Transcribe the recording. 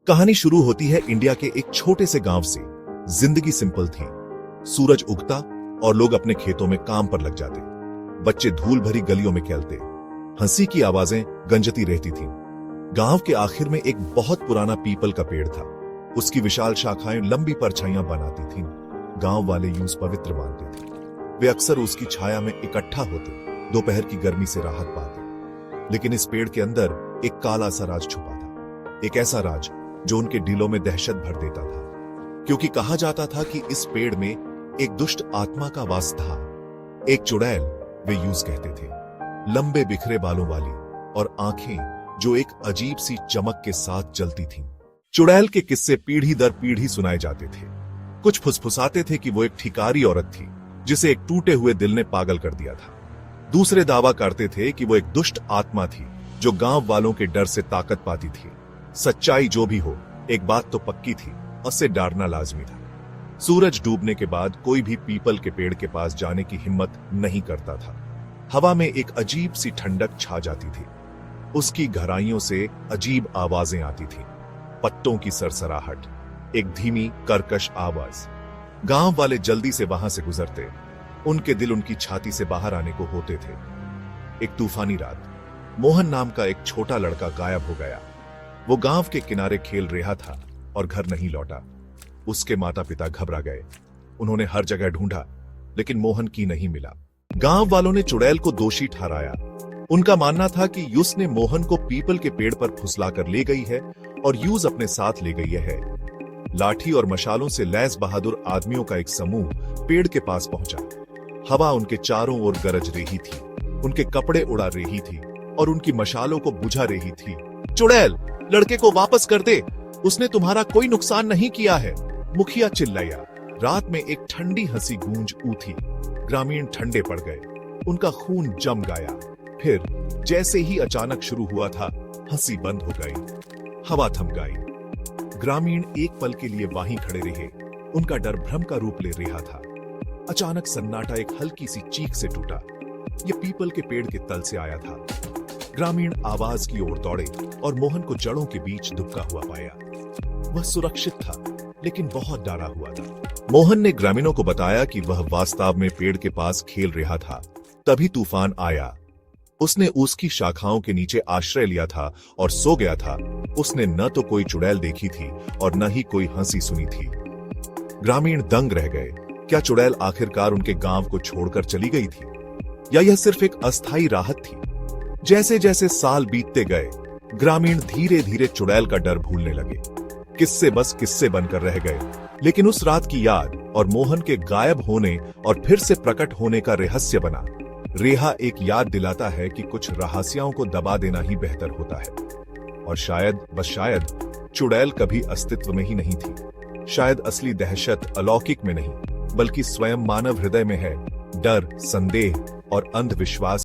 कहानी शुरू होती है इंडिया के एक छोटे से गांव से। जिंदगी सिंपल थी। सूरज उगता और लोग अपने खेतों में काम पर लग जाते। बच्चे धूल भरी गलियों में खेलते। हंसी की आवाजें गंजती रहती थीं। गांव के आखिर में एक बहुत पुराना पीपल का पेड़ था। उसकी विशाल शाखाएं लंबी परछाइयां बनाती थीं। गांव वाले यूं पवित्र मानते थे। वे अक्सर उसकी छाया में इकट्ठा होते, दोपहर की गर्मी से राहत पाते। लेकिन इस पेड़ के अंदर एक काला सा राज छुपा था। एक ऐसा राज जो उनके दिलों में दहशत भर देता था, क्योंकि कहा जाता था कि इस पेड़ में एक दुष्ट आत्मा का वास था। एक चुड़ैल, वे यूज कहते थे, लंबे बिखरे बालों वाली और आंखें जो एक अजीब सी चमक के साथ जलती थीं। चुड़ैल के किस्से पीढ़ी दर पीढ़ी सुनाए जाते थे। कुछ फुसफुसाते थे कि वो एक ठिकारी औरत थी जिसे एक टूटे हुए दिल ने पागल कर दिया था। दूसरे दावा करते थे कि वो एक दुष्ट आत्मा थी जो गांव वालों के डर से ताकत पाती थी। सच्चाई जो भी हो, एक बात तो पक्की थी, उससे डरना लाजमी था। सूरज डूबने के बाद कोई भी पीपल के पेड़ के पास जाने की हिम्मत नहीं करता था। हवा में एक अजीब सी ठंडक छा जाती थी। उसकी गहराइयों से अजीब आवाजें आती थीं। पत्तों की सरसराहट, एक धीमी कर्कश आवाज। गांव वाले जल्दी से वहां से गुजरते। उनके दिल उनकी छाती से बाहर आने को होते थे। एक तूफानी रात, मोहन नाम का एक छोटा लड़का गायब हो गया। वो गांव के किनारे खेल रहा था और घर नहीं लौटा। उसके माता पिता घबरा गए। उन्होंने हर जगह ढूंढा, लेकिन मोहन की नहीं मिला। गांव वालों ने चुड़ैल को दोषी ठहराया। उनका मानना था कि यूस ने मोहन को पीपल के पेड़ पर फुसलाकर ले गई है और यूज अपने साथ ले गई है। लाठी और मशालों से लैस बहादुर आदमियों का एक समूह पेड़ के पास पहुंचा। हवा उनके चारों ओर गरज रही थी। उनके कपड़े उड़ा रही थी और उनकी मशालों को बुझा रही थी। चुड़ैल, लड़के को वापस कर दे, उसने तुम्हारा कोई नुकसान नहीं किया है, मुखिया चिल्लाया। रात में एक ठंडी हंसी गूंज उठी। ग्रामीण ठंडे पड़ गए। उनका खून जम गया। फिर जैसे ही अचानक शुरू हुआ था, हंसी बंद हो गई। हवा थम गई। ग्रामीण एक पल के लिए वहीं खड़े रहे। उनका डर भ्रम का रूप ले रहा था। अचानक सन्नाटा एक हल्की सी चीख से टूटा। यह पीपल के पेड़ के तल से आया था। ग्रामीण आवाज की ओर दौड़े और मोहन को जड़ों के बीच दुबका हुआ पाया। वह सुरक्षित था, लेकिन बहुत डरा हुआ था। मोहन ने ग्रामीणों को बताया कि वह वास्तव में पेड़ के पास खेल रहा था। तभी तूफान आया। उसने उसकी शाखाओं के नीचे आश्रय लिया था और सो गया था। उसने न तो कोई चुड़ैल देखी थी और न ही कोई हंसी सुनी थी। ग्रामीण दंग रह गए। क्या चुड़ैल आखिरकार उनके गांव को छोड़कर चली गई थी, या यह सिर्फ एक अस्थायी राहत थी? जैसे जैसे साल बीतते गए, ग्रामीण धीरे धीरे चुड़ैल का डर भूलने लगे। किस्से बस किस्से बनकर रह गए, लेकिन उस रात की याद और मोहन के गायब होने और फिर से प्रकट होने का रहस्य बना। रेहा एक याद दिलाता है कि कुछ रहस्यों को दबा देना ही बेहतर होता है। और शायद, बस शायद, चुड़ैल कभी अस्तित्व में ही नहीं थी। शायद असली दहशत अलौकिक में नहीं, बल्कि स्वयं मानव हृदय में है। डर, संदेह और अंधविश्वास